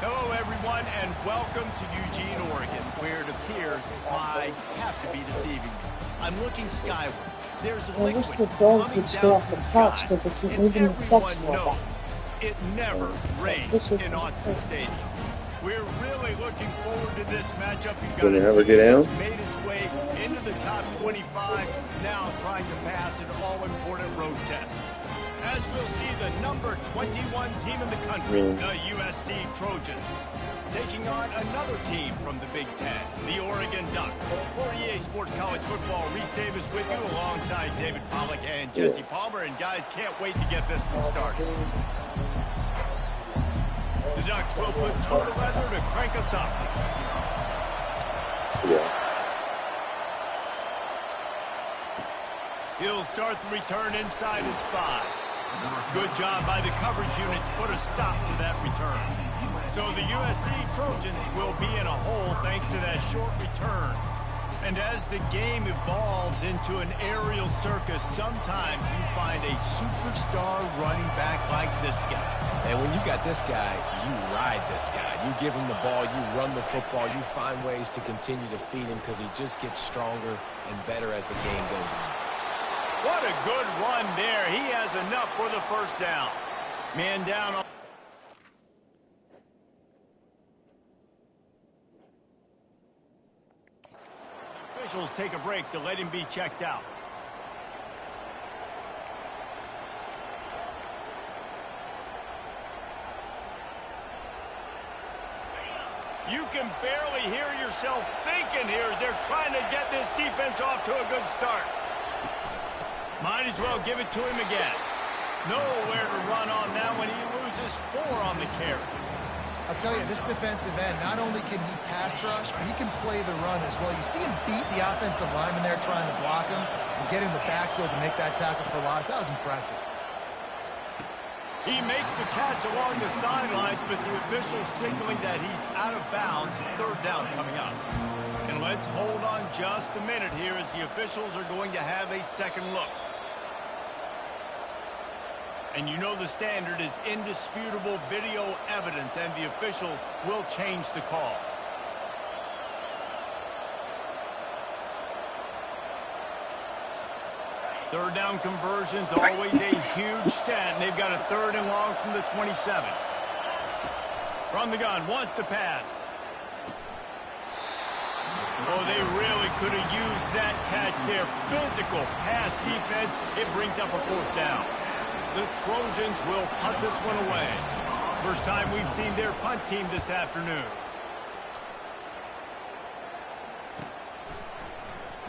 Hello, everyone, and welcome to Eugene, Oregon, where it appears I have to be deceiving you. I'm looking skyward. There's I wish liquid the dog coming would stay down off from the the couch sky, because they keep and moving the sex everyone robot. knows it never rains in Autzen Stadium. We're really looking forward to this matchup. You've got Gonna a have her team get that's down? made its way into the top 25, now trying to pass an all-important road test. As we'll see, the number 21 team in the country, the USC Trojans, taking on another team from the Big Ten, the Oregon Ducks. For EA Sports College Football, Reese Davis with you alongside David Pollack and Jesse Palmer. And guys, can't wait to get this one started. The Ducks will put total leather to crank us up. He'll start the return inside his 5. Good job by the coverage unit to put a stop to that return. So the USC Trojans will be in a hole thanks to that short return. And as the game evolves into an aerial circus, sometimes you find a superstar running back like this guy. And when you got this guy, you ride this guy. You give him the ball, you run the football, you find ways to continue to feed him because he just gets stronger and better as the game goes on. What a good run there. He has enough for the first down. Man down on... Officials take a break to let him be checked out. You can barely hear yourself thinking here as they're trying to get this defense off to a good start. Might as well give it to him again. Nowhere to run on now when he loses 4 on the carry. I'll tell you, this defensive end, not only can he pass rush, but he can play the run as well. You see him beat the offensive lineman there trying to block him and get in the backfield to make that tackle for loss. That was impressive. He makes the catch along the sidelines, but the official signaling that he's out of bounds. 3rd down coming up. And let's hold on just a minute here as the officials are going to have a second look. And you know the standard is indisputable video evidence, and the officials will change the call. Third down conversions, always a huge stat, and they've got a 3rd and long from the 27. From the gun, wants to pass. Oh, they really could have used that catch there. Physical pass defense. It brings up a 4th down. The Trojans will punt this one away. First time we've seen their punt team this afternoon.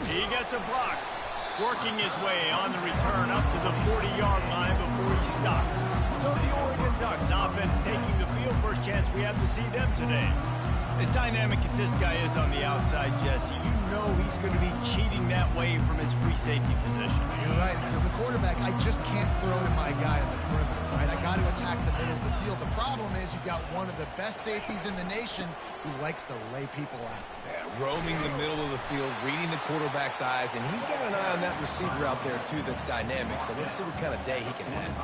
He gets a block. Working his way on the return up to the 40-yard line before he stops. So the Oregon Ducks offense taking the field. First chance we have to see them today. As dynamic as this guy is on the outside, Jesse, you know he's going to be cheating that way from his free safety position. You're right, because as a quarterback, I just can't throw to my guy in the perimeter, right? I got to attack the middle of the field. The problem is you've got one of the best safeties in the nation who likes to lay people out. Yeah, roaming the middle of the field, reading the quarterback's eyes, and he's got an eye on that receiver out there, too, that's dynamic. So let's see what kind of day he can have.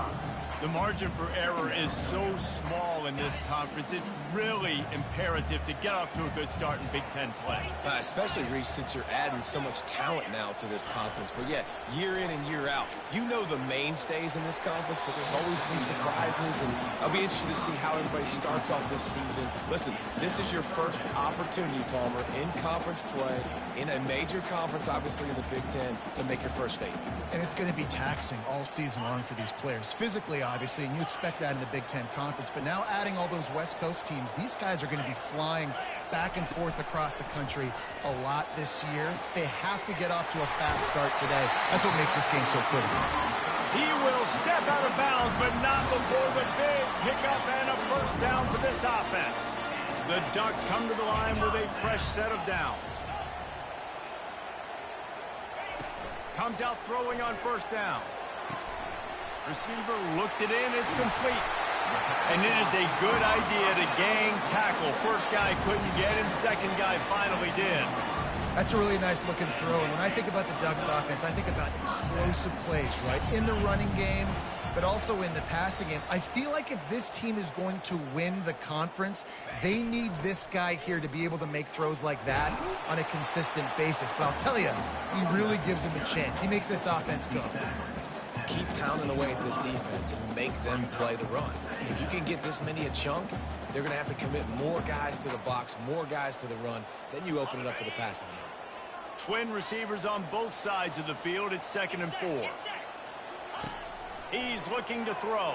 The margin for error is so small in this conference. It's really imperative to get off to a good start in Big Ten play. Especially, Reese, since you're adding so much talent now to this conference. But, yeah, year in and year out, you know the mainstays in this conference, but there's always some surprises. And I'll be interested to see how everybody starts off this season. Listen, this is your first opportunity, Palmer, in conference play, in a major conference, obviously, in the Big Ten, to make your first statement. And it's going to be taxing all season long for these players. Physically, obviously, and you expect that in the Big Ten Conference. But now adding all those West Coast teams, these guys are going to be flying back and forth across the country a lot this year. They have to get off to a fast start today. That's what makes this game so critical. He will step out of bounds, but not before the big pickup and a first down for this offense. The Ducks come to the line with a fresh set of downs. Comes out throwing on first down. Receiver looks it in. It's complete. And it is a good idea to gang tackle. First guy couldn't get him. Second guy finally did. That's a really nice looking throw. And when I think about the Ducks offense, I think about explosive plays, right? In the running game, but also in the passing game. I feel like if this team is going to win the conference, they need this guy here to be able to make throws like that on a consistent basis. But I'll tell you, he really gives him a chance. He makes this offense go. Keep pounding away at this defense and make them play the run. If you can get this many a chunk, they're going to have to commit more guys to the box, more guys to the run. Then you open it up for the passing game. Twin receivers on both sides of the field. It's 2nd and 4. He's looking to throw.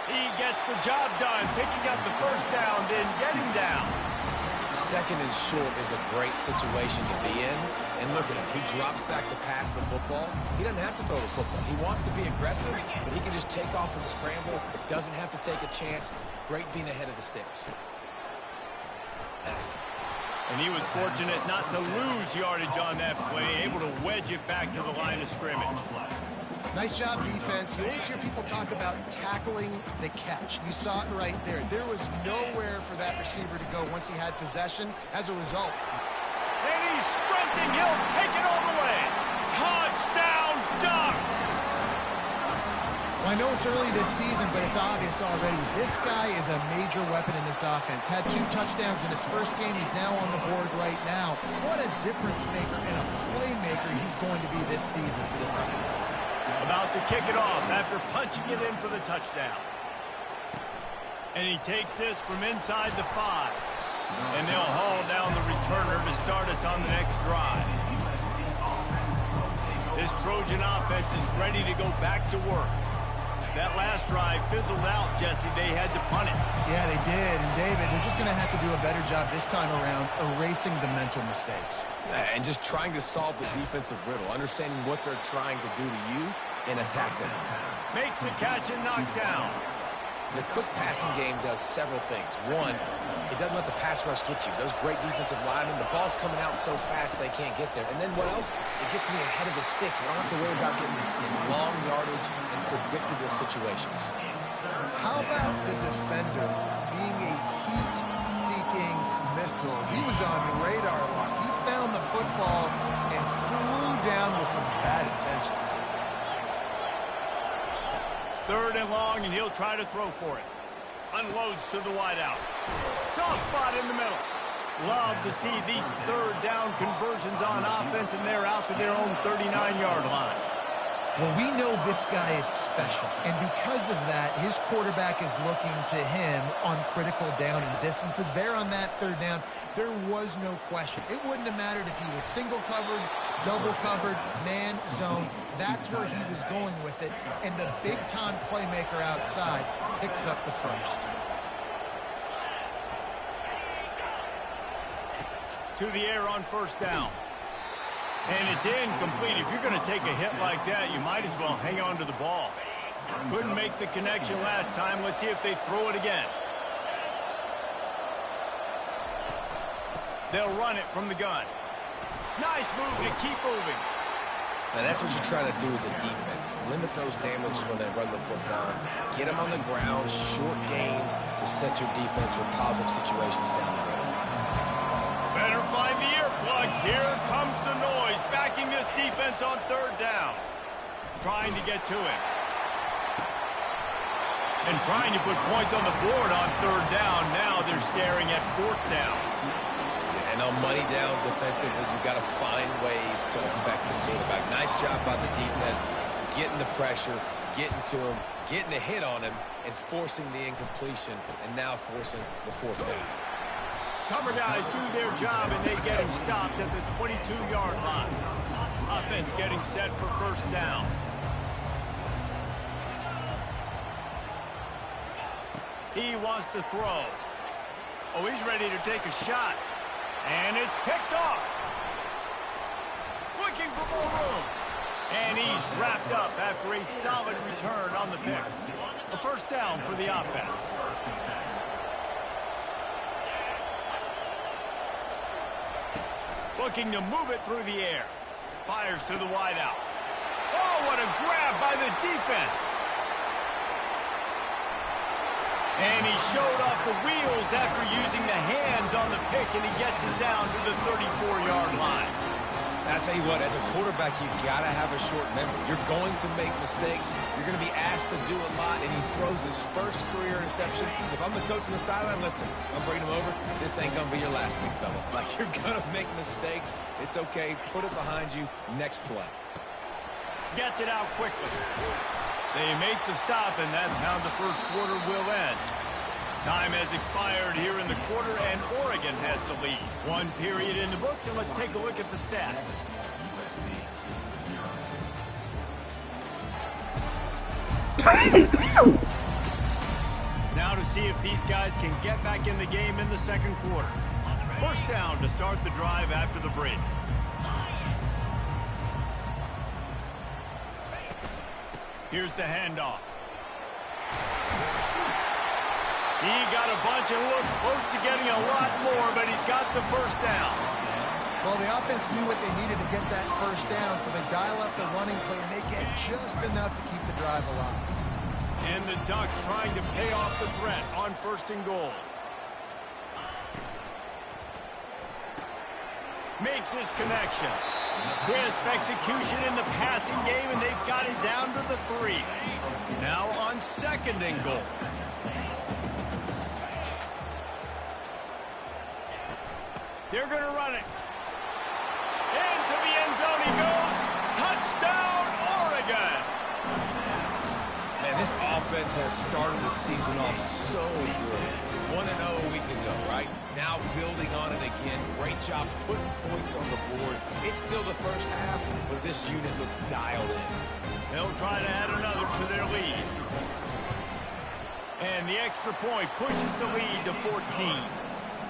He gets the job done, picking up the first down, then getting down. 2nd and short is a great situation to be in. And look at him. He drops back to pass the football. He doesn't have to throw the football. He wants to be aggressive, but he can just take off and scramble. Doesn't have to take a chance. Great being ahead of the sticks. And he was fortunate not to lose yardage on that play, able to wedge it back to the line of scrimmage. Nice job, defense. You always hear people talk about tackling the catch. You saw it right there. There was nowhere for that receiver to go once he had possession. As a result. And he's sprinting. He'll take it all the way. Touchdown, Ducks! Well, I know it's early this season, but it's obvious already. This guy is a major weapon in this offense. Had 2 touchdowns in his first game. He's now on the board right now. What a difference maker and a playmaker he's going to be this season for this offense. About to kick it off after punching it in for the touchdown. And he takes this from inside the 5. And they'll haul down the returner to start us on the next drive. This Trojan offense is ready to go back to work. That last drive fizzled out, Jesse. They had to punt it. Yeah, they did. And, David, they're just going to have to do a better job this time around erasing the mental mistakes. And just trying to solve the defensive riddle, understanding what they're trying to do to you and attack them. Makes the catch and knocked down. The quick passing game does several things. One, it doesn't let the pass rush get you. Those great defensive linemen, the ball's coming out so fast they can't get there. And then what else? It gets me ahead of the sticks. I don't have to worry about getting in long yardage and predictable situations. How about the defender being a heat-seeking missile? He was on radar lock. He found the football and flew down with some bad intentions. 3rd and long, and he'll try to throw for it. Unloads to the wideout. Soft spot in the middle. Love to see these 3rd down conversions on offense, and they're out to their own 39-yard line. Well, we know this guy is special, and because of that, his quarterback is looking to him on critical down and distances. There on that 3rd down, there was no question. It wouldn't have mattered if he was single covered, double covered, man, zone. That's where he was going with it, and the big-time playmaker outside picks up the first. To the air on 1st down. And it's incomplete. If you're going to take a hit like that, you might as well hang on to the ball. Couldn't make the connection last time. Let's see if they throw it again. They'll run it from the gun. Nice move to keep moving. Now, that's what you try to do as a defense. Limit those damages when they run the football. Get them on the ground, short gains to set your defense for positive situations down the road. Better find the earplugs. Here comes the noise, backing this defense on 3rd down. Trying to get to it. And trying to put points on the board on 3rd down. Now they're staring at 4th down. And on money down defensively, you've got to find ways to affect the quarterback. Nice job by the defense, getting the pressure, getting to him, getting a hit on him, and forcing the incompletion, and now forcing the 4th down. Cover guys do their job, and they get him stopped at the 22-yard line. Offense getting set for 1st down. He wants to throw. Oh, he's ready to take a shot. And it's picked off. Looking for more room. And he's wrapped up after a solid return on the pick. A 1st down for the offense. Looking to move it through the air. Fires to the wideout. Oh, what a grab by the defense. And he showed off the wheels after using the hands on the pick, and he gets it down to the 34-yard line. I tell you what, as a quarterback, you got to have a short memory. You're going to make mistakes. You're going to be asked to do a lot, and he throws his first career interception. If I'm the coach on the sideline, listen, I'm bringing him over. This ain't going to be your last, big fella. Like, you're going to make mistakes. It's okay. Put it behind you. Next play. Gets it out quickly. They make the stop, and that's how the first quarter will end. Time has expired here in the quarter, and Oregon has the lead. One period in the books, and let's take a look at the stats. Now to see if these guys can get back in the game in the second quarter. First down to start the drive after the break. Here's the handoff. He got a bunch and looked close to getting a lot more, but he's got the first down. Well, the offense knew what they needed to get that first down, so they dial up the running play, and they get just enough to keep the drive alive. And the Ducks trying to pay off the threat on first and goal. Makes his connection. Crisp execution in the passing game, and they've got it down to the 3. Now on second and goal. They're going to run it. Into the end zone he goes. Touchdown, Oregon. Man, this offense has started the season off so good. 1-0 a week ago, right? Now building on it again. Great job putting points on the board. It's still the first half, but this unit looks dialed in. They'll try to add another to their lead. And the extra point pushes the lead to 14.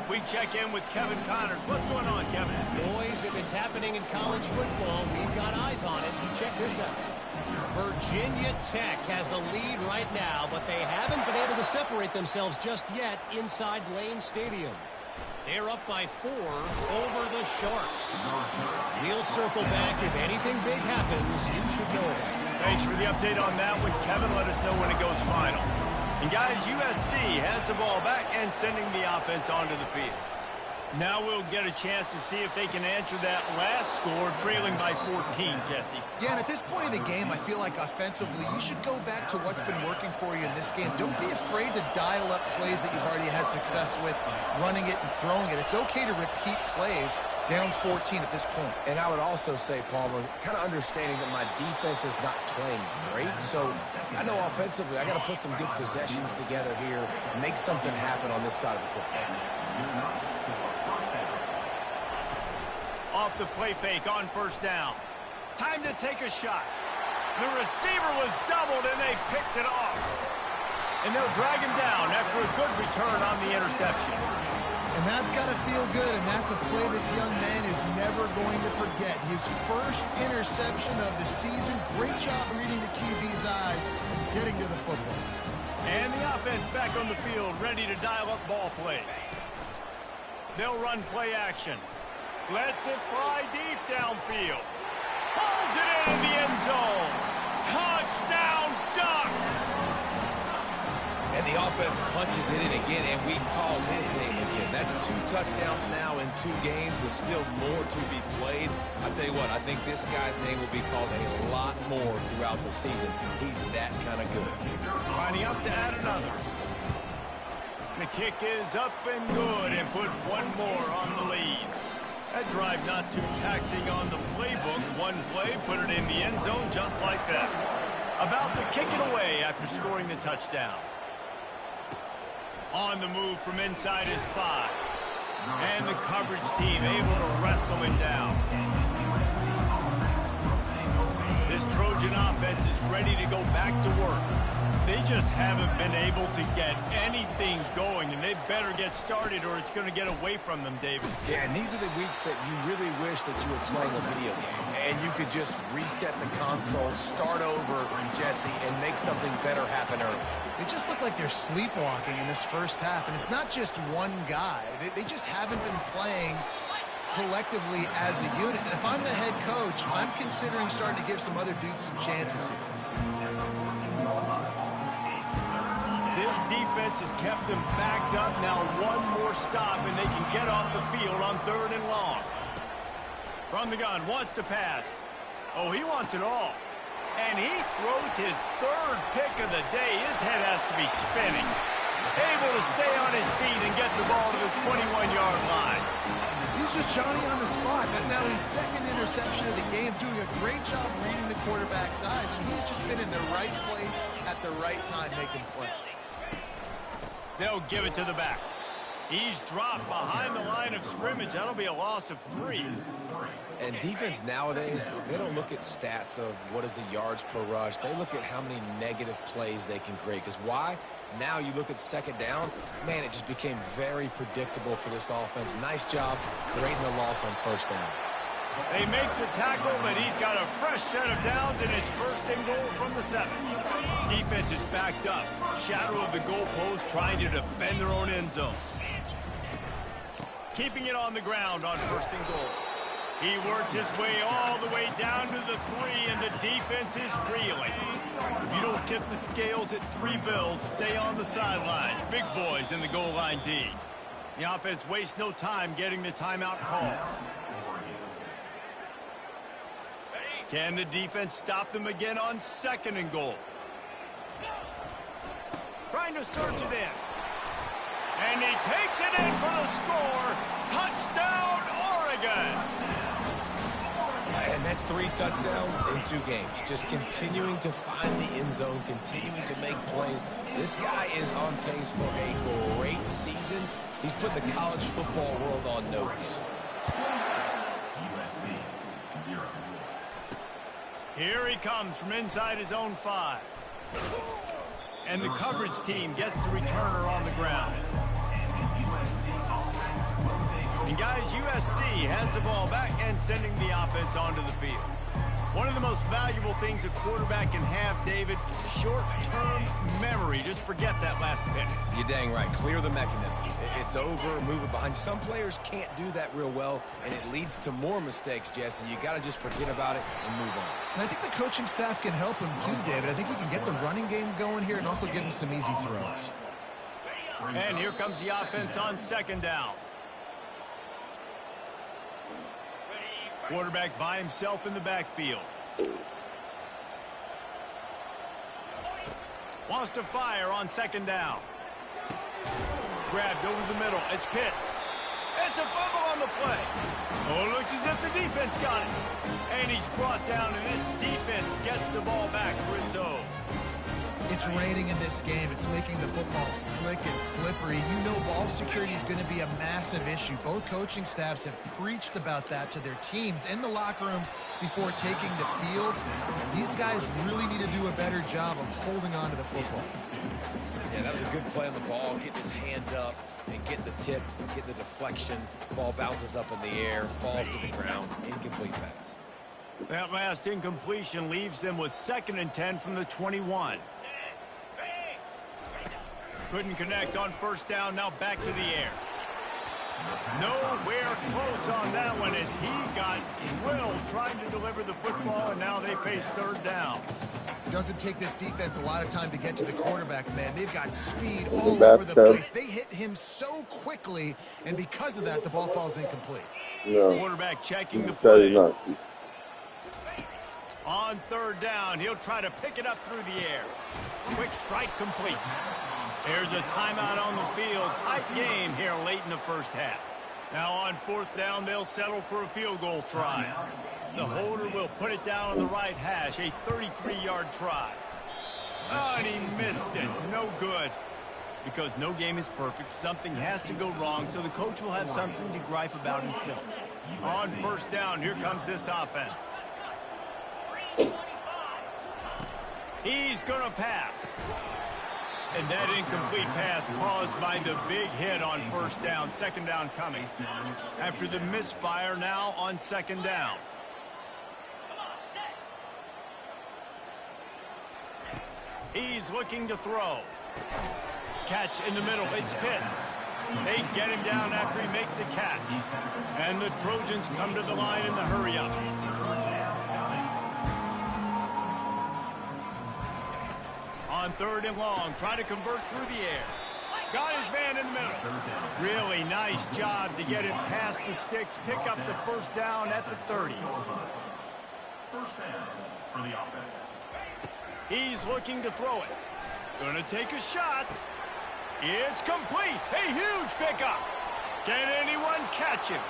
We check in with Kevin Connors. What's going on, Kevin? Boys, if it's happening in college football, we've got eyes on it. Check this out. Virginia Tech has the lead right now, but they haven't been able to separate themselves just yet inside Lane Stadium. They're up by 4 over the Sharks. We'll circle back. If anything big happens, you should know it. Thanks for the update on that one, Kevin. Let us know when it goes final. And guys, USC has the ball back and sending the offense onto the field. Now we'll get a chance to see if they can answer that last score, trailing by 14, Jesse. Yeah, and at this point in the game, I feel like offensively, you should go back to what's been working for you in this game. Don't be afraid to dial up plays that you've already had success with, running it and throwing it. It's okay to repeat plays down 14 at this point. And I would also say, Palmer, kind of understanding that my defense is not playing great. So I know offensively I got to put some good possessions together here, make something happen on this side of the football. Off the play fake on first down. Time to take a shot. The receiver was doubled, and they picked it off. And they'll drag him down after a good return on the interception. And that's got to feel good, and that's a play this young man is never going to forget. His first interception of the season. Great job reading the QB's eyes and getting to the football. And the offense back on the field, ready to dial up ball plays. They'll run play action. Lets it fly deep downfield. Pulls it in the end zone. Touchdown, Ducks! And the offense punches it in again, and we call his name again. That's 2 touchdowns now in 2 games with still more to be played. I tell you what, I think this guy's name will be called a lot more throughout the season. He's that kind of good. Lining up to add another. The kick is up and good, and put one more on the lead. That drive not too taxing on the playbook. One play, put it in the end zone just like that. About to kick it away after scoring the touchdown. On the move from inside his 5. And the coverage team able to wrestle him down. This Trojan offense is ready to go back to work. They just haven't been able to get anything going, and they better get started or it's going to get away from them, David. Yeah, and these are the weeks that you really wish that you were playing a video game, and you could just reset the console, start over, Jesse, and make something better happen early. They just look like they're sleepwalking in this first half, and it's not just one guy. They just haven't been playing collectively as a unit. And if I'm the head coach, I'm considering starting to give some other dudes some chances here. This defense has kept them backed up. Now one more stop, and they can get off the field on 3rd and long. From the gun, wants to pass. Oh, he wants it all. And he throws his third pick of the day. His head has to be spinning. Able to stay on his feet and get the ball to the 21-yard line. He's just Johnny on the spot. And now his second interception of the game, doing a great job reading the quarterback's eyes. And he's just been in the right place at the right time making plays. They'll give it to the back. He's dropped behind the line of scrimmage. That'll be a loss of 3. And defense nowadays, they don't look at stats of what is the yards per rush. They look at how many negative plays they can create. Because why? Now you look at second down, man, it just became very predictable for this offense. Nice job creating the loss on first down. They make the tackle, but he's got a fresh set of downs, and it's first and goal from the 7. Defense is backed up. Shadow of the goalpost trying to defend their own end zone. Keeping it on the ground on first and goal. He works his way all the way down to the 3, and the defense is reeling. If you don't tip the scales at 3 bills, stay on the sidelines. Big boys in the goal line D. The offense wastes no time getting the timeout called. Can the defense stop them again on second and goal? Trying to surge it in. And he takes it in for the score. Touchdown, Oregon! And that's 3 touchdowns in 2 games. Just continuing to find the end zone, continuing to make plays. This guy is on pace for a great season. He's put the college football world on notice. USC 0. Here he comes from inside his own 5. And the coverage team gets the returner on the ground. And guys, USC has the ball back and sending the offense onto the field. One of the most valuable things a quarterback can have, David, short-term memory. Just forget that last pick. You're dang right. Clear the mechanism. It's over, move it behind. Some players can't do that real well, and it leads to more mistakes, Jesse. You got to just forget about it and move on. And I think the coaching staff can help him too, David. I think he can get the running game going here and also give him some easy throws. And here comes the offense on second down. Quarterback by himself in the backfield. Wants to fire on second down. Grabbed over the middle. It's Pitts. It's a fumble on the play. Oh, it looks as if the defense got it. And he's brought down, and this defense gets the ball back for its own. It's raining in this game. It's making the football slick and slippery. You know ball security is going to be a massive issue. Both coaching staffs have preached about that to their teams in the locker rooms before taking the field. These guys really need to do a better job of holding on to the football. Yeah, that was a good play on the ball, getting his hand up and getting the tip, getting the deflection. Ball bounces up in the air, falls to the ground, incomplete pass. That last incompletion leaves them with 2nd and 10 from the 21. Couldn't connect on first down, now back to the air. Nowhere close on that one as he got drilled trying to deliver the football, and now they face third down. Doesn't take this defense a lot of time to get to the quarterback, man. They've got speed all over the place. They hit him so quickly, and because of that, the ball falls incomplete. No. Quarterback checking the play. On third down, he'll try to pick it up through the air. Quick strike complete. There's a timeout on the field. Tight game here late in the first half. Now on 4th down, they'll settle for a field goal try. The holder will put it down on the right hash, a 33-yard try. Oh, and he missed it. No good. Because no game is perfect, something has to go wrong, so the coach will have something to gripe about in film. On 1st down, here comes this offense. He's going to pass. And that incomplete pass caused by the big hit on 1st down. 2nd down coming. After the misfire, now on 2nd down. He's looking to throw. Catch in the middle. It's Pitts. They get him down after he makes a catch. And the Trojans come to the line in the hurry-up. On 3rd and long, try to convert through the air. Got his man in the middle. Really nice job to get it past the sticks. Pick up the first down at the 30. First down for the offense. He's looking to throw it. Gonna take a shot. It's complete. A huge pickup. Can anyone catch him?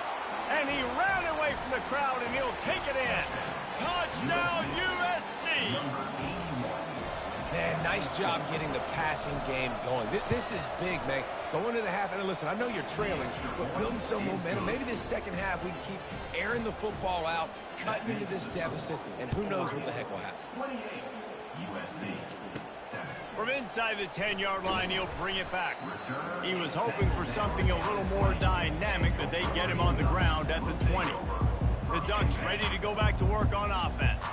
And he ran away from the crowd, and he'll take it in. Touchdown, USC. Man, nice job getting the passing game going. This is big, man. Going to the half, and listen, I know you're trailing, but building some momentum. Maybe this second half we can keep airing the football out, cutting into this deficit, and who knows what the heck will happen. 28, USC, 7. From inside the 10-yard line, he'll bring it back. He was hoping for something a little more dynamic, but they get him on the ground at the 20. The Ducks ready to go back to work on offense.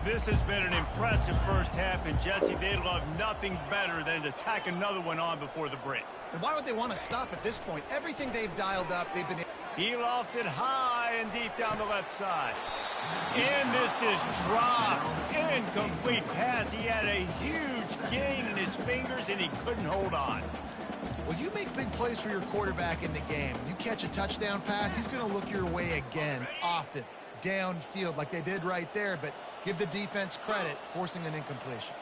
This has been an impressive first half, and Jesse, they'd love nothing better than to tack another one on before the break. And why would they want to stop at this point? Everything they've dialed up, they've been... He lofts it high and deep down the left side. And this is dropped. Incomplete pass. He had a huge gain in his fingers, and he couldn't hold on. Well, you make big plays for your quarterback in the game. You catch a touchdown pass, he's going to look your way again, often, downfield, like they did right there, but give the defense credit, forcing an incompletion.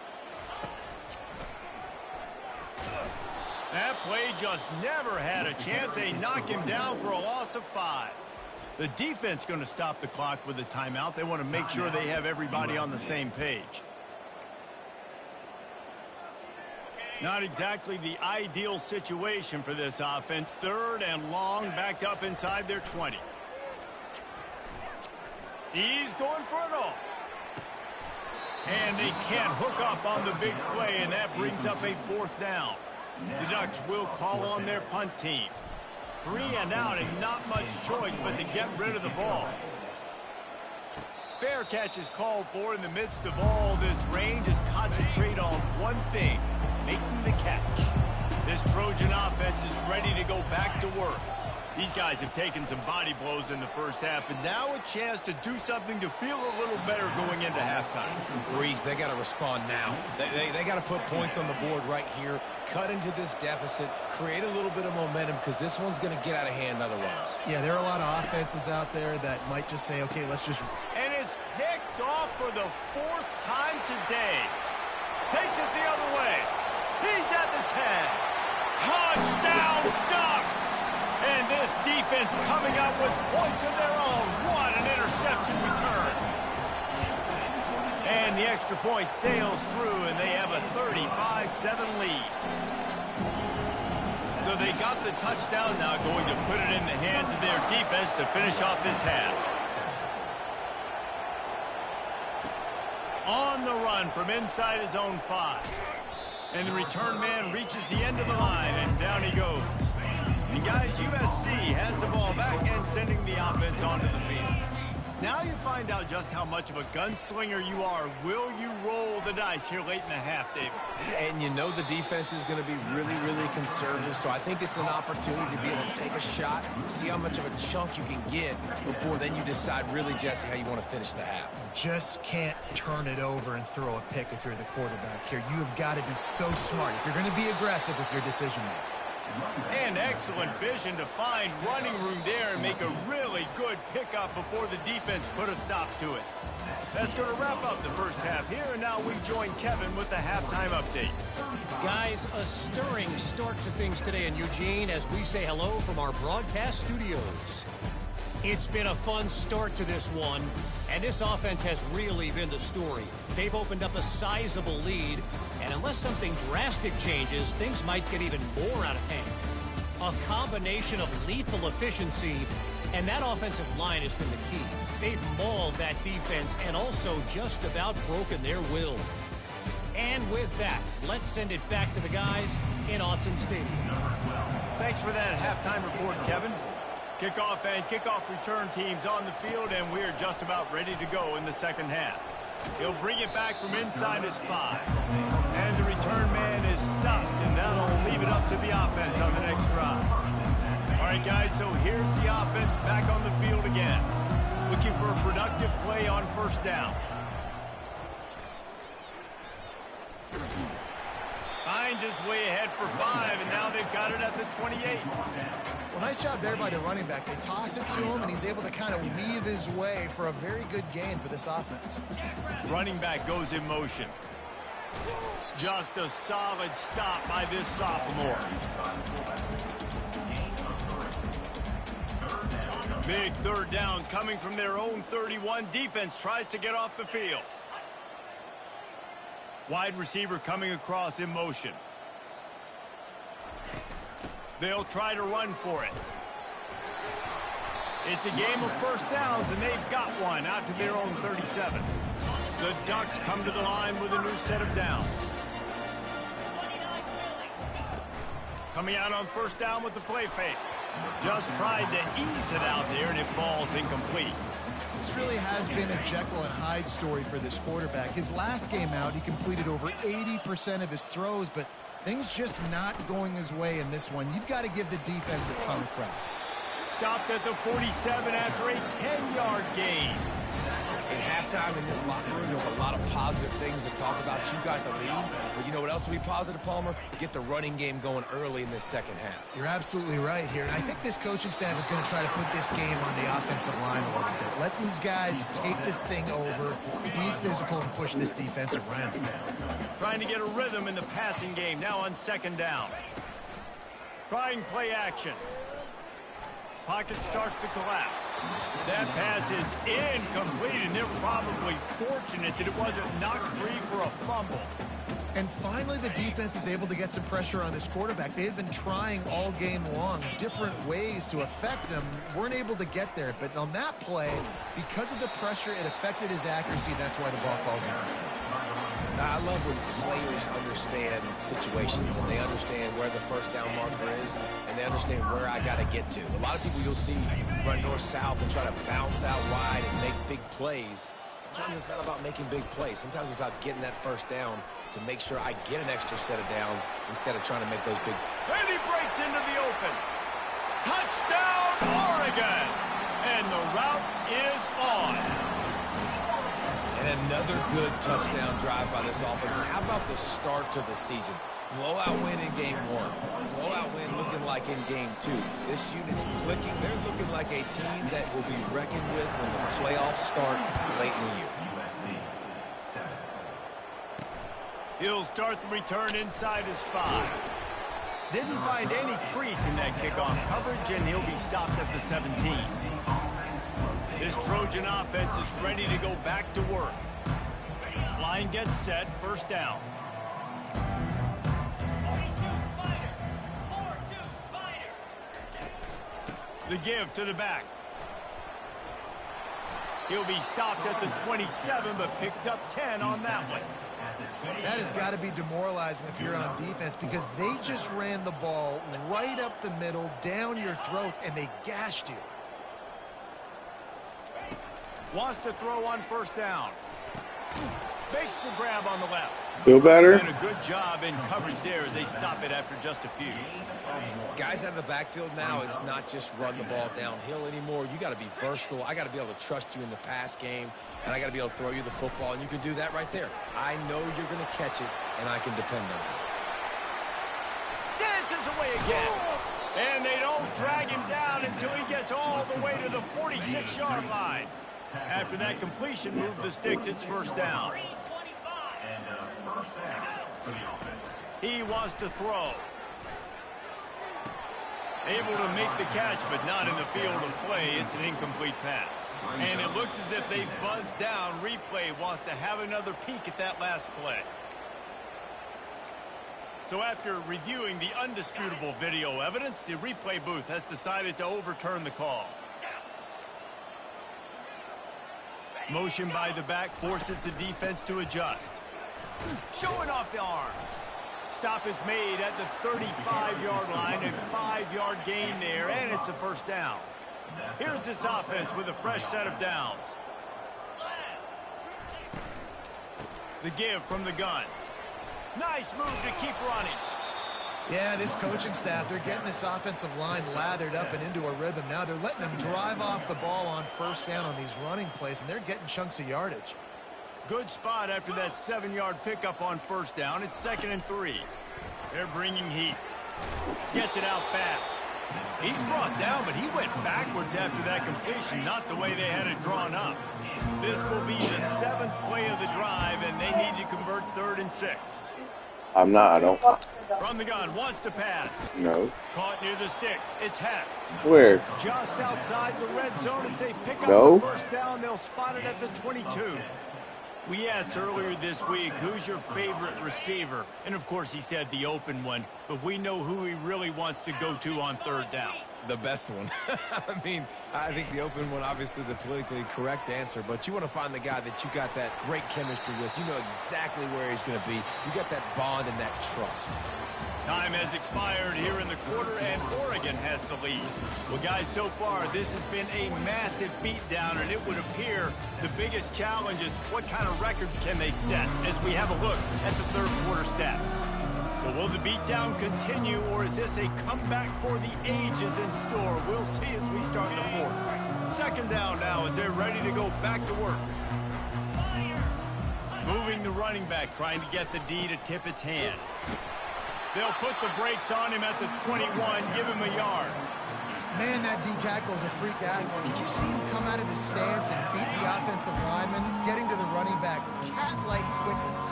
That play just never had a chance. They knock him down for a loss of 5. The defense going to stop the clock with a timeout. They want to make sure they have everybody on the same page. Not exactly the ideal situation for this offense. 3rd and long, backed up inside their 20. He's going for it all. And they can't hook up on the big play, and that brings up a 4th down. The Ducks will call on their punt team. 3 and out, and not much choice but to get rid of the ball. Fair catch is called for. In the midst of all this range, is concentrate on one thing, making the catch. This Trojan offense is ready to go back to work. These guys have taken some body blows in the first half, but now a chance to do something to feel a little better going into halftime. Reese, they got to respond now. They got to put points on the board right here, cut into this deficit, create a little bit of momentum, because this one's going to get out of hand otherwise. Yeah, there are a lot of offenses out there that might just say, okay, let's just... And it's picked off for the 4th time today. Takes it the other way. He's at the 10. Touchdown, Ducks! And this defense coming up with points of their own. What an interception return. And the extra point sails through, and they have a 35-7 lead. So they got the touchdown, now going to put it in the hands of their defense to finish off this half. On the run from inside his own 5. And the return man reaches the end of the line, and down he goes. And guys, USC has the ball back and sending the offense onto the field. Now you find out just how much of a gunslinger you are. Will you roll the dice here late in the half, David? And you know the defense is going to be really, really conservative, so I think it's an opportunity to be able to take a shot, see how much of a chunk you can get before then you decide really, Jesse, how you want to finish the half. Just can't turn it over and throw a pick if you're the quarterback here. You have got to be so smart if you're going to be aggressive with your decision making. And excellent vision to find running room there and make a really good pickup before the defense put a stop to it. That's going to wrap up the first half here, and now we join Kevin with the halftime update. Guys, a stirring start to things today in Eugene as we say hello from our broadcast studios. It's been a fun start to this one, and this offense has really been the story. They've opened up a sizable lead, and unless something drastic changes, things might get even more out of hand. A combination of lethal efficiency, and that offensive line has been the key. They've mauled that defense and also just about broken their will. And with that, let's send it back to the guys in Autzen Stadium. Thanks for that halftime report, Kevin. Kickoff and kickoff return teams on the field, and we're just about ready to go in the second half. He'll bring it back from inside his 5. And the return man is stopped, and that'll leave it up to the offense on the next drive. All right, guys, so here's the offense back on the field again. Looking for a productive play on first down. finds his way ahead for 5, and now they've got it at the 28. Well, nice job there by the running back. They toss it to him, and he's able to kind of weave his way for a very good gain for this offense. Running back goes in motion. Just a solid stop by this sophomore. Big third down coming from their own 31. Defense tries to get off the field. Wide receiver coming across in motion. They'll try to run for it. It's a game of first downs, and they've got one out to their own 37. The Ducks come to the line with a new set of downs. Coming out on first down with the play fake. Just tried to ease it out there, and it falls incomplete. This really has been a Jekyll and Hyde story for this quarterback. His last game out, he completed over 80% of his throws, but things just not going his way in this one. You've got to give the defense a ton of credit. Stopped at the 47 after a 10-yard gain. At halftime in this locker room, there was a lot of positive things to talk about. You got the lead, but you know what else will be positive, Palmer? Get the running game going early in this second half. You're absolutely right here, and I think this coaching staff is going to try to put this game on the offensive line a little bit. Let these guys take this thing over, be physical, and push this defense around. Trying to get a rhythm in the passing game, now on second down. Trying play action. Pocket starts to collapse. That pass is incomplete, and they're probably fortunate that it wasn't knocked free for a fumble. And finally, the defense is able to get some pressure on this quarterback. They had been trying all game long different ways to affect him. Weren't able to get there, but on that play, because of the pressure, it affected his accuracy. That's why the ball falls incomplete. I love when players understand situations and they understand where the first down marker is and they understand where I got to get to. A lot of people you'll see run north-south and try to bounce out wide and make big plays. Sometimes it's not about making big plays. Sometimes it's about getting that first down to make sure I get an extra set of downs instead of trying to make those big. And he breaks into the open. Touchdown, Oregon! And the route is on. And another good touchdown drive by this offense. And how about the start to the season? Blowout win in game 1. Blowout win looking like in game 2. This unit's clicking. They're looking like a team that will be reckoned with when the playoffs start late in the year. He'll start the return inside his 5. Didn't find any crease in that kickoff coverage, and he'll be stopped at the 17. This Trojan offense is ready to go back to work. Line gets set, first down. The give to the back. He'll be stopped at the 27, but picks up 10 on that one. That has got to be demoralizing if you're on defense because they just ran the ball right up the middle, down your throats, and they gashed you. Wants to throw on first down. Makes the grab on the left. Feel better? And a good job in coverage there as they stop it after just a few. Guys out of the backfield now, it's not just run the ball downhill anymore. You got to be versatile. I got to be able to trust you in the pass game, and I got to be able to throw you the football, and you can do that right there. I know you're going to catch it, and I can depend on it. Dances away again. And they don't drag him down until he gets all the way to the 46-yard line. After that completion move the sticks, it's first down. He wants to throw. Able to make the catch, but not in the field of play. It's an incomplete pass. And it looks as if they've buzzed down. Replay wants to have another peek at that last play. So after reviewing the undisputable video evidence, the replay booth has decided to overturn the call. Motion by the back forces the defense to adjust. Showing off the arm. Stop is made at the 35-yard line, a 5-yard gain there, and it's a first down. Here's this offense with a fresh set of downs. The give from the gun. Nice move to keep running. Yeah, this coaching staff, they're getting this offensive line lathered up and into a rhythm. Now they're letting them drive off the ball on first down on these running plays, and they're getting chunks of yardage. Good spot after that 7-yard pickup on first down. It's 2nd and 3. They're bringing heat. Gets it out fast. He's brought down, but he went backwards after that completion, not the way they had it drawn up. This will be the 7th play of the drive, and they need to convert 3rd and 6. I don't. From the gun, wants to pass. No. Caught near the sticks. It's Hess. Where? Just outside the red zone as they pick up No. the first down. They'll spot it at the 22. We asked earlier this week, who's your favorite receiver? And, of course, he said the open one. But we know who he really wants to go to on 3rd down. The best one. I mean, I think the open one, obviously the politically correct answer, but you want to find the guy that you got that great chemistry with. You know exactly where he's going to be. You got that bond and that trust. Time has expired here in the quarter, and Oregon has the lead. Well, guys, so far, this has been a massive beatdown, and it would appear the biggest challenge is what kind of records can they set as we have a look at the 3rd quarter stats. So will the beatdown continue, or is this a comeback for the ages in store? We'll see as we start the 4th. 2nd down now as they're ready to go back to work. Moving the running back, trying to get the D to tip its hand. They'll put the brakes on him at the 21, give him a yard. Man, that D tackle is a freak athlete. Did you see him come out of his stance and beat the offensive lineman, getting to the running back? Cat-like quickness.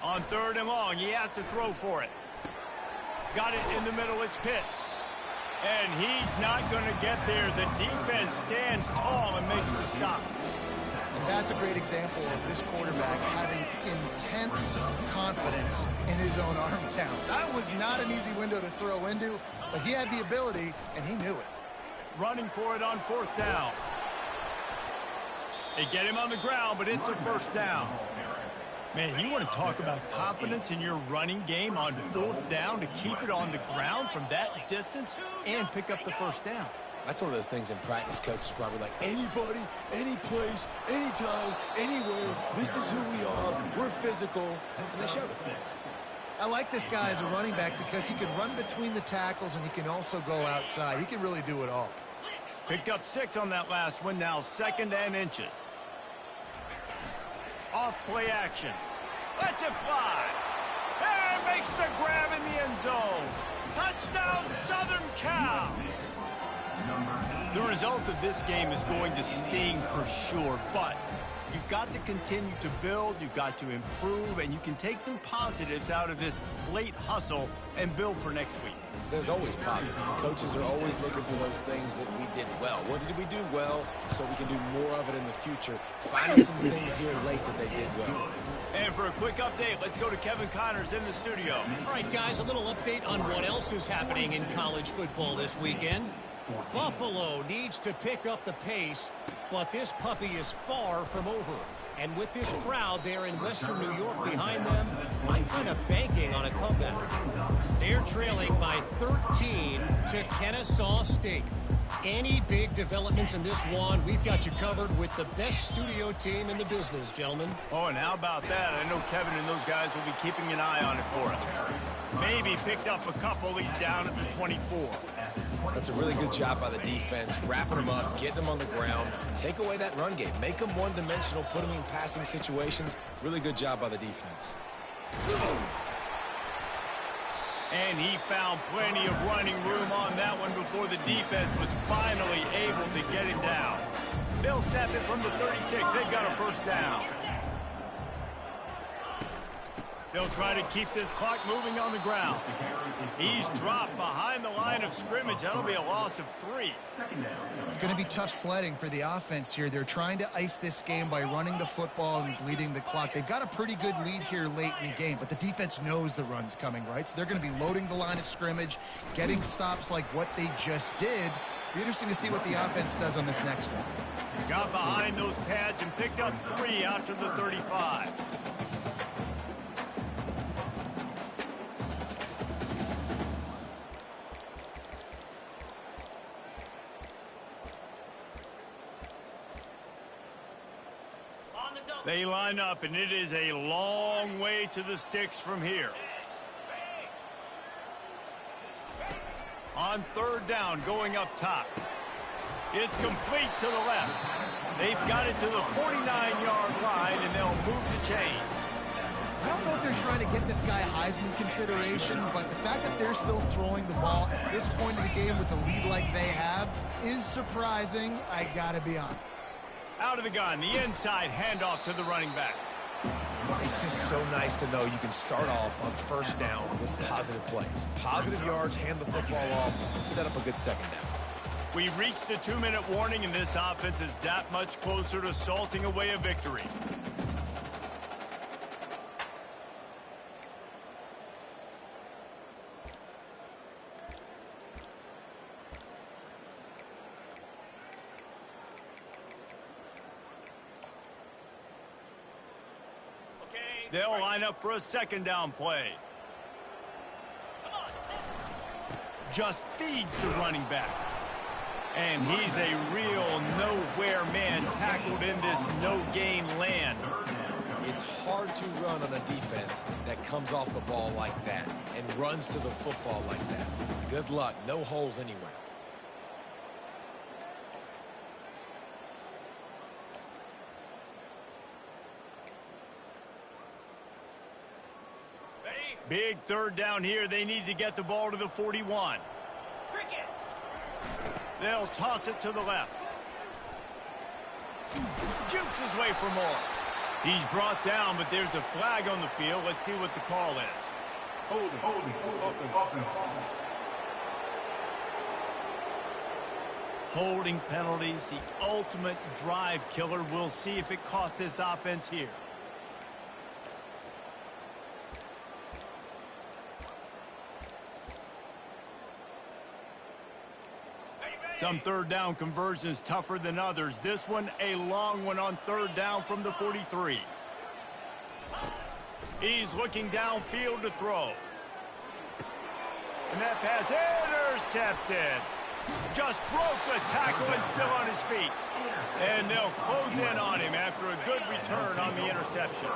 On 3rd and long, he has to throw for it. Got it in the middle, it's Pitts. And he's not going to get there. The defense stands tall and makes the stop. That's a great example of this quarterback having intense confidence in his own arm talent. That was not an easy window to throw into, but he had the ability, and he knew it. Running for it on 4th down. They get him on the ground, but it's a 1st down. Man, you want to talk about confidence in your running game on 4th down to keep it on the ground from that distance and pick up the 1st down. That's one of those things in practice, coaches probably like, anybody, any place, anytime, anywhere, this is who we are, we're physical, and they showed it. I like this guy as a running back because he can run between the tackles and he can also go outside. He can really do it all. Picked up 6 on that last one, now 2nd and inches. Off play action. Lets it fly. And makes the grab in the end zone. Touchdown, Southern Cal. The result of this game is going to sting for sure, but you've got to continue to build, you've got to improve, and you can take some positives out of this late hustle and build for next week. There's always positives. Coaches are always looking for those things that we did well. What did we do well so we can do more of it in the future? Finding some things here late that they did well. And for a quick update, let's go to Kevin Connors in the studio. All right, guys, a little update on what else is happening in college football this weekend. Buffalo needs to pick up the pace, but this puppy is far from over. And with this crowd there in Western New York behind them, I'm kind of banking on a comeback. They're trailing by 13 to Kennesaw State. Any big developments in this one, we've got you covered with the best studio team in the business, gentlemen. Oh, and how about that? I know Kevin and those guys will be keeping an eye on it for us. Maybe picked up a couple. He's down at the 24. That's a really good job by the defense, wrapping them up, getting them on the ground, take away that run game, make them one-dimensional, put them in passing situations. Really good job by the defense. And he found plenty of running room on that one before the defense was finally able to get him down. They'll snap it from the 36. They've got a 1st down. They'll try to keep this clock moving on the ground. He's dropped behind the line of scrimmage. That'll be a loss of 3. It's going to be tough sledding for the offense here. They're trying to ice this game by running the football and bleeding the clock. They've got a pretty good lead here late in the game, but the defense knows the run's coming, right? So they're going to be loading the line of scrimmage, getting stops like what they just did. Be interesting to see what the offense does on this next one. Got behind those pads and picked up 3 after the 35. They line up, and it is a long way to the sticks from here. On 3rd down, going up top. It's complete to the left. They've got it to the 49-yard line, and they'll move the chain. I don't know if they're trying to get this guy Heisman consideration, but the fact that they're still throwing the ball at this point in the game with a lead like they have is surprising, I gotta be honest. Out of the gun, the inside handoff to the running back. It's just so nice to know you can start off on first down with positive plays. Positive yards, hand the football off, set up a good second down. We reached the 2-minute warning, and this offense is that much closer to salting away a victory. They'll line up for a second down play. Just feeds the running back. And he's a real nowhere man tackled in this no-gain land. It's hard to run on a defense that comes off the ball like that and runs to the football like that. Good luck. No holes anywhere. Big third down here. They need to get the ball to the 41. They'll toss it to the left. Jukes his way for more. He's brought down, but there's a flag on the field. Let's see what the call is. Holding penalties, the ultimate drive killer. We'll see if it costs this offense here. Some third down conversions tougher than others. This one, a long one on third down from the 43. He's looking downfield to throw. And that pass intercepted. Just broke the tackle and still on his feet. And they'll close in on him after a good return on the interception.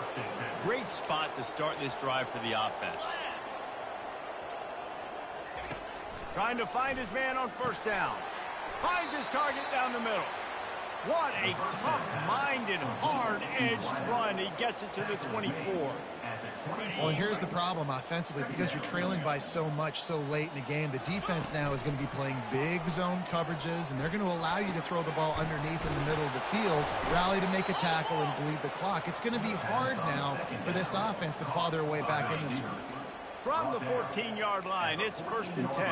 Great spot to start this drive for the offense. Trying to find his man on first down. Finds his target down the middle. What a tough-minded, hard-edged run. He gets it to the 24. Well, and here's the problem offensively. Because you're trailing by so much so late in the game, the defense now is going to be playing big zone coverages, and they're going to allow you to throw the ball underneath in the middle of the field, rally to make a tackle, and bleed the clock. It's going to be hard now for this offense to claw their way back in this one. From the 14-yard line, it's 1st and 10.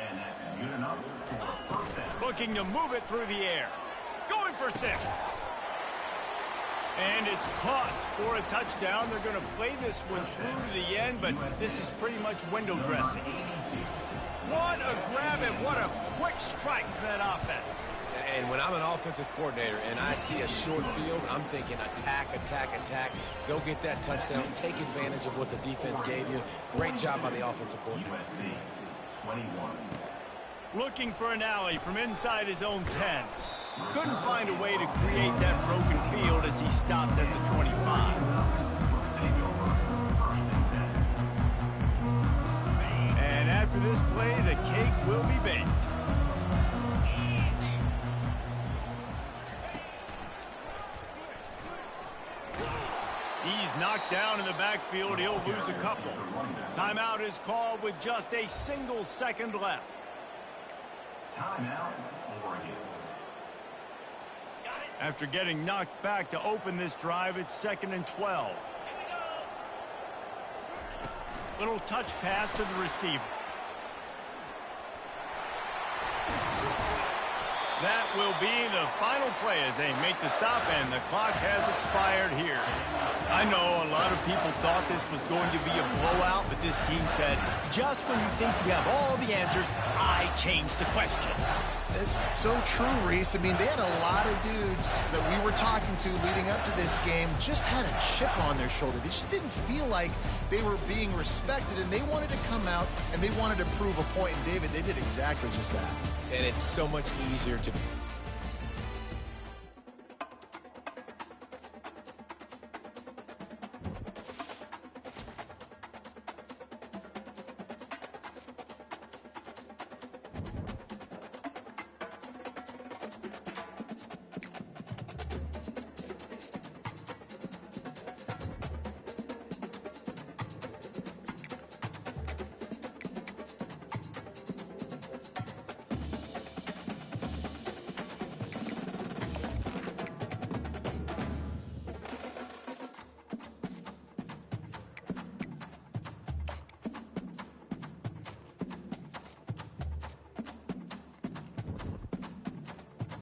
And that's good enough for first down. Looking to move it through the air. Going for 6. And it's caught for a touchdown. They're going to play this one through to the end, but this is pretty much window dressing. What a grab and what a quick strike for that offense. And when I'm an offensive coordinator and I see a short field, I'm thinking attack, attack, attack. Go get that touchdown. Take advantage of what the defense gave you. Great job by the offensive coordinator. USC 21. Looking for an alley from inside his own 10. Couldn't find a way to create that broken field as he stopped at the 25. And after this play, the cake will be baked. He's knocked down in the backfield. He'll lose a couple. Timeout is called with just a single second left. Timeout, Oregon. After getting knocked back to open this drive, it's 2nd and 12. Little touch pass to the receiver. That will be the final play as they make the stop, and the clock has expired here. I know a lot of people thought this was going to be a blowout, but this team said, just when you think you have all the answers, I change the questions. It's so true, Reese. I mean, they had a lot of dudes that we were talking to leading up to this game just had a chip on their shoulder. They just didn't feel like they were being respected, and they wanted to come out, and they wanted to prove a point. And, David, they did exactly just that. And it's so much easier to